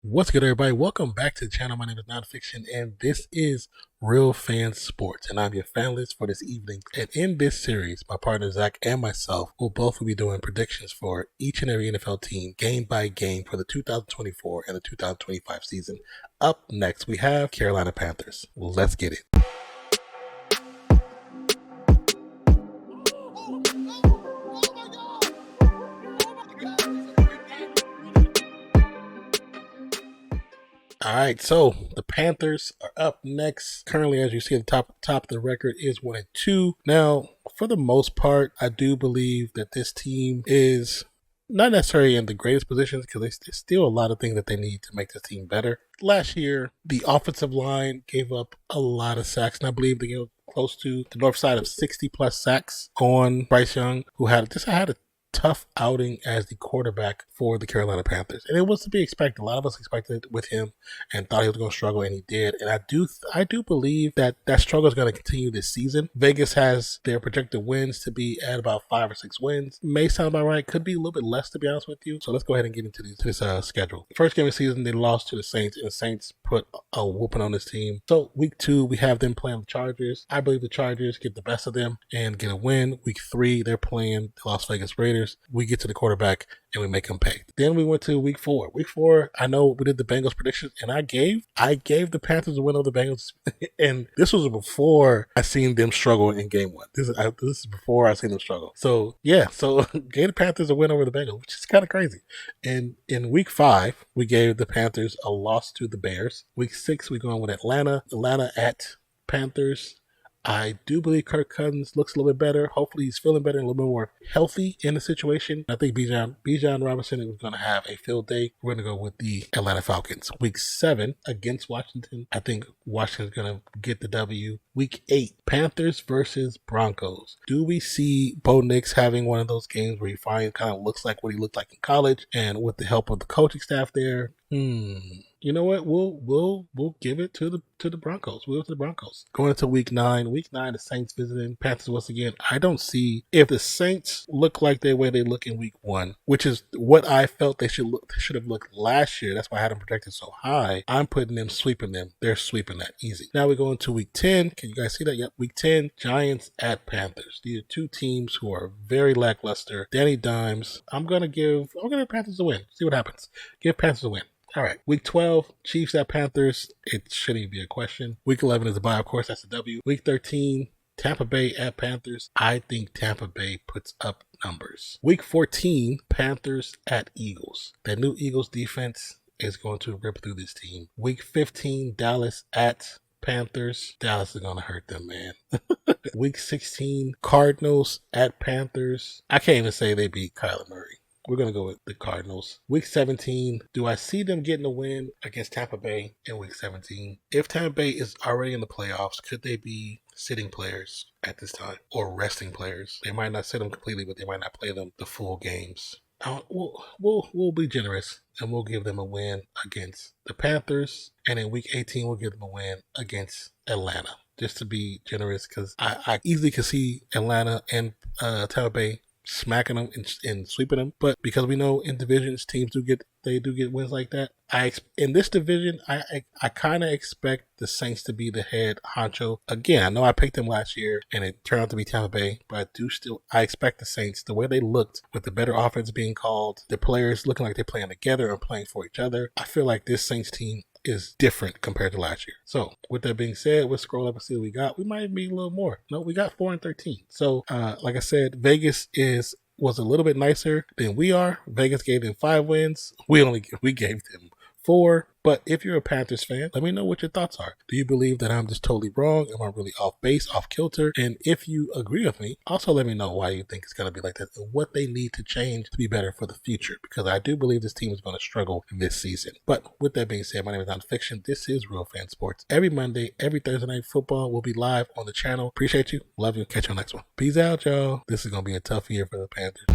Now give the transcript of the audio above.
What's good, everybody? Welcome back to the channel. My name is Nonpfixion, and this is RealFansSports, and I'm your fanalist for this evening. And in this series, my partner Zach and myself will both be doing predictions for each and every NFL team, game by game, for the 2024 and the 2025 season. Up next, we have Carolina Panthers. Let's get it. All right, so the Panthers are up next. Currently, as you see at the top of the record is 1-2. Now, for the most part, I do believe that this team is not necessarily in the greatest positions because there's still a lot of things that they need to make this team better. Last year, the offensive line gave up a lot of sacks, and I believe they gave close to the north side of 60-plus sacks on Bryce Young, who had a tough outing as the quarterback for the Carolina Panthers, and it was to be expected. A lot of us expected it with him and thought he was going to struggle, and he did. And I do believe that struggle is going to continue this season. Vegas has their projected wins to be at about 5 or 6 wins. May sound about right. Could be a little bit less, to be honest with you. So let's go ahead and get into this schedule. First game of the season, they lost to the Saints, and the Saints put a whooping on this team. So week 2, we have them playing the Chargers. I believe the Chargers get the best of them and get a win. Week 3, they're playing the Las Vegas Raiders. We get to the quarterback and we make them pay. Then we went to week 4. Week 4, I know we did the Bengals predictions, and I gave the Panthers a win over the Bengals, and this was before I seen them struggle in game 1. This is before I seen them struggle. So yeah, gave the Panthers a win over the Bengals, which is kind of crazy. And in week 5, we gave the Panthers a loss to the Bears. Week 6, we going with Atlanta at Panthers. I do believe Kirk Cousins looks a little bit better. Hopefully he's feeling better and a little bit more healthy in the situation. I think Bijan Robinson is going to have a field day. We're going to go with the Atlanta Falcons. Week 7 against Washington. I think Washington's going to get the W. Week 8, Panthers versus Broncos. Do we see Bo Nix having one of those games where he finally kind of looks like what he looked like in college, and with the help of the coaching staff there? You know what? We'll give it to the Broncos. We'll go to the Broncos. Going into week 9. Week 9, the Saints visiting Panthers once again. I don't see, if the Saints look like the way they look in week 1, which is what I felt they should have looked last year. That's why I had them projected so high. I'm putting them, sweeping them. They're sweeping that easy. Now we go into week 10. Can you guys see that? Yep. Week 10, Giants at Panthers. These are two teams who are very lackluster. Danny Dimes. I'm gonna give Panthers a win. See what happens. Give Panthers a win. All right. Week 12, Chiefs at Panthers. It shouldn't even be a question. Week 11 is a bye, of course. That's a W. Week 13, Tampa Bay at Panthers. I think Tampa Bay puts up numbers. Week 14, Panthers at Eagles. That new Eagles defense is going to rip through this team. Week 15, Dallas at Panthers. Dallas is going to hurt them, man. Week 16, Cardinals at Panthers. I can't even say they beat Kyler Murray. We're going to go with the Cardinals. Week 17, do I see them getting a win against Tampa Bay in week 17? If Tampa Bay is already in the playoffs, could they be sitting players at this time or resting players? They might not sit them completely, but they might not play them the full games. We'll be generous and we'll give them a win against the Panthers. And in week 18, we'll give them a win against Atlanta. Just to be generous, because I easily could see Atlanta and Tampa Bay smacking them and sweeping them, but because we know in divisions teams do get wins like that, in this division I kind of expect the Saints to be the head honcho again. I know I picked them last year and it turned out to be Tampa Bay, but I expect the Saints, the way they looked with the better offense being called, the players looking like they're playing together and playing for each other, I feel like this Saints team is different compared to last year. So with that being said, we'll scroll up and see what we got. We might be a little more. No, we got 4-13. So like I said, Vegas was a little bit nicer than we are. Vegas gave them 5 wins. We gave them 4. But if you're a Panthers fan, let me know what your thoughts are. Do you believe that I'm just totally wrong? Am I really off base, off kilter? And if you agree with me, also let me know why you think it's going to be like that and what they need to change to be better for the future, because I do believe this team is going to struggle this season. But with that being said, my name is Nonpfixion. This is RealFansSports. Every Monday, every Thursday night, football will be live on the channel. Appreciate you. Love you. Catch you on the next one. Peace out, y'all. This is going to be a tough year for the Panthers.